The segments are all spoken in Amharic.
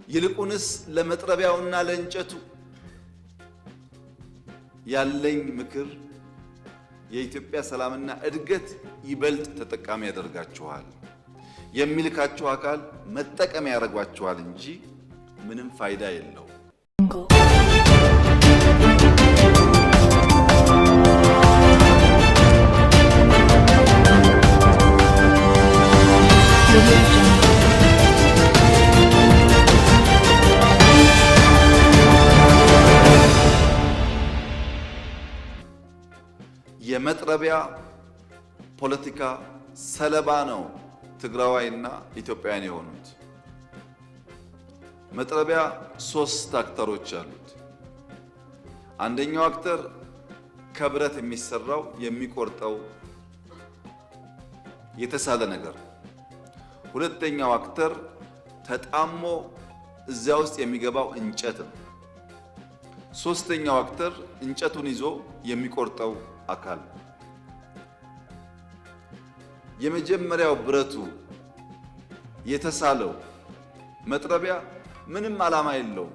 ይልቁንስ ለመጥረቢያውና ለእንጨቱ ያለኝ ምክር የኢትዮጵያ ሰላምና እድገት ይበልጥ ተጠቃሚ ያደርጋችኋል። የሚልካችሁ አካል መጠቀም ያደርጓችኋል እንጂ ምንም ፋይዳ የለው። የመጥረቢያ ፖለቲካ ሰለባ ነው ትግራዋይና ኢትዮጵያውያን የሆኑት። መጥረቢያ ሶስት አክተሮች አሉት። አንደኛው አክተር ከብረት የሚሰራው የሚቆርጠው የተሳለ ነገር። ሁለተኛው አክተር ተጣሞ እዚያ ውስጥ የሚገባው እንጨት ነው። ሶስተኛው አክተር እንጨቱን ይዞ የሚቆርጠው አካል። የመጀመሪያው ብረቱ የተሳለው መጥረቢያ ምንም ዓላማ የለውም።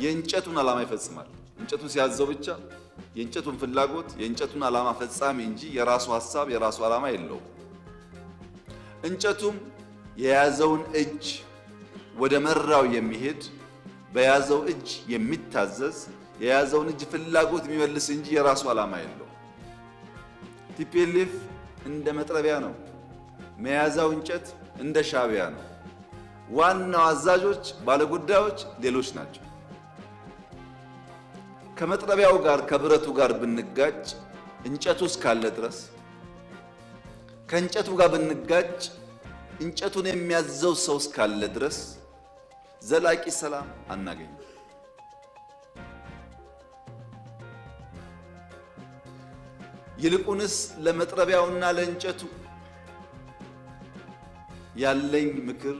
የእንጨቱን ዓላማ ይፈጽማል። እንጨቱ ሲያዘው ብቻ የእንጨቱን ፍላጎት የእንጨቱን ዓላማ ፈጻሚ እንጂ የራሱ ሐሳብ የራሱ ዓላማ የለውም። እንጨቱም የያዘውን እጅ ወደ መራው የሚሄድ በያዘው እጅ የሚታዘዝ የያዘውን እጅ ፍላጎት የሚመልስ እንጂ የራሱ ዓላማ የለው። ቲፒኤልኤፍ እንደ መጥረቢያ ነው። መያዛው እንጨት እንደ ሻዕቢያ ነው። ዋናው አዛዦች ባለጉዳዮች ሌሎች ናቸው። ከመጥረቢያው ጋር ከብረቱ ጋር ብንጋጭ እንጨቱ እስካለ ድረስ ከእንጨቱ ጋር ብንጋጭ እንጨቱን የሚያዘው ሰው እስካለ ድረስ ዘላቂ ሰላም አናገኝም። ይልቁንስ ለመጥረቢያውና ለእንጨቱ ያለኝ ምክር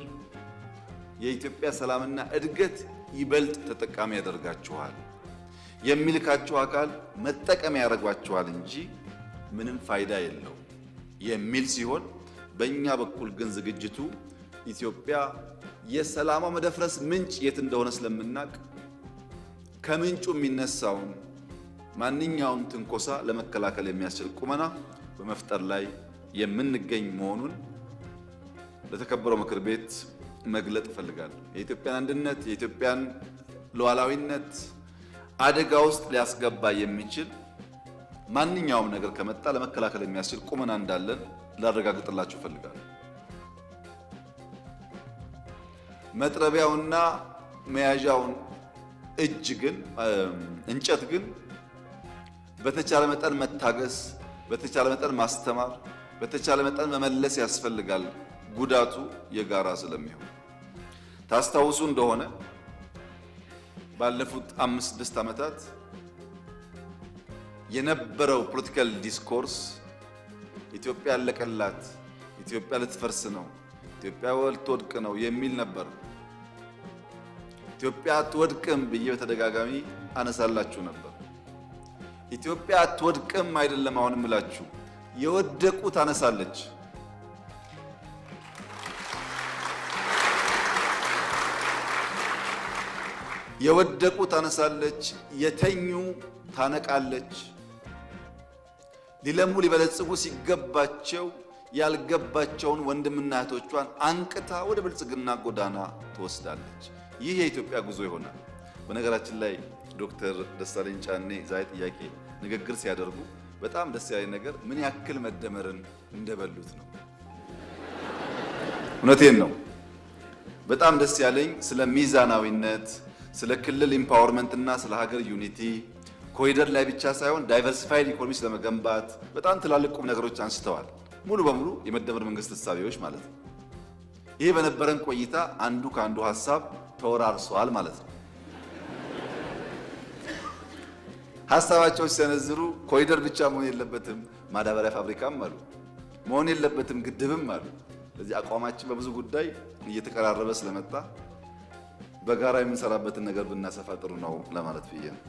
የኢትዮጵያ ሰላምና እድገት ይበልጥ ተጠቃሚ ያደርጋችኋል። የሚልካችሁ አካል መጠቀም ያደርጓችኋል እንጂ ምንም ፋይዳ የለው የሚል ሲሆን፣ በእኛ በኩል ግን ዝግጅቱ ኢትዮጵያ የሰላሟ መደፍረስ ምንጭ የት እንደሆነ ስለምናቅ ከምንጩ የሚነሳውን ማንኛውም ትንኮሳ ለመከላከል የሚያስችል ቁመና በመፍጠር ላይ የምንገኝ መሆኑን ለተከበረው ምክር ቤት መግለጥ እፈልጋለሁ። የኢትዮጵያን አንድነት የኢትዮጵያን ሉዓላዊነት አደጋ ውስጥ ሊያስገባ የሚችል ማንኛውም ነገር ከመጣ ለመከላከል የሚያስችል ቁመና እንዳለን ላረጋግጥላችሁ እፈልጋለሁ። መጥረቢያውና መያዣውን እጅ ግን እንጨት ግን በተቻለ መጠን መታገስ፣ በተቻለ መጠን ማስተማር፣ በተቻለ መጠን መመለስ ያስፈልጋል። ጉዳቱ የጋራ ስለሚሆን ታስታውሱ እንደሆነ ባለፉት 5-6 ዓመታት የነበረው ፖለቲካል ዲስኮርስ ኢትዮጵያ ያለቀላት፣ ኢትዮጵያ ልትፈርስ ነው፣ ኢትዮጵያ ልትወድቅ ነው የሚል ነበር። ኢትዮጵያ አትወድቅም ብዬ በተደጋጋሚ አነሳላችሁ ነበር። ኢትዮጵያ አትወድቅም አይደለም አሁን እምላችሁ፣ የወደቁ ታነሳለች። የወደቁ ታነሳለች፣ የተኙ ታነቃለች። ሊለሙ ሊበለጽጉ ሲገባቸው ያልገባቸውን ወንድምና እህቶቿን አንቅታ ወደ ብልጽግና ጎዳና ትወስዳለች። ይህ የኢትዮጵያ ጉዞ ይሆናል። በነገራችን ላይ ዶክተር ደሳለኝ ጫኔ ዛሬ ጥያቄ ንግግር ሲያደርጉ በጣም ደስ ያለኝ ነገር ምን ያክል መደመርን እንደበሉት ነው። እውነቴን ነው። በጣም ደስ ያለኝ ስለ ሚዛናዊነት፣ ስለ ክልል ኢምፓወርመንት እና ስለ ሀገር ዩኒቲ ኮሪደር ላይ ብቻ ሳይሆን ዳይቨርሲፋይድ ኢኮኖሚ ስለመገንባት በጣም ትላልቅ ቁም ነገሮች አንስተዋል። ሙሉ በሙሉ የመደመር መንግስት እሳቤዎች ማለት ነው። ይሄ በነበረን ቆይታ አንዱ ከአንዱ ሀሳብ ተወራርሷል ማለት ነው። ሀሳባቸው ሲሰነዝሩ ኮሪደር ብቻ መሆን የለበትም ማዳበሪያ ፋብሪካም አሉ፣ መሆን የለበትም ግድብም አሉ። ስለዚህ አቋማችን በብዙ ጉዳይ እየተቀራረበ ስለመጣ በጋራ የምንሰራበትን ነገር ብናሰፋ ጥሩ ነው ለማለት ብዬ ነው።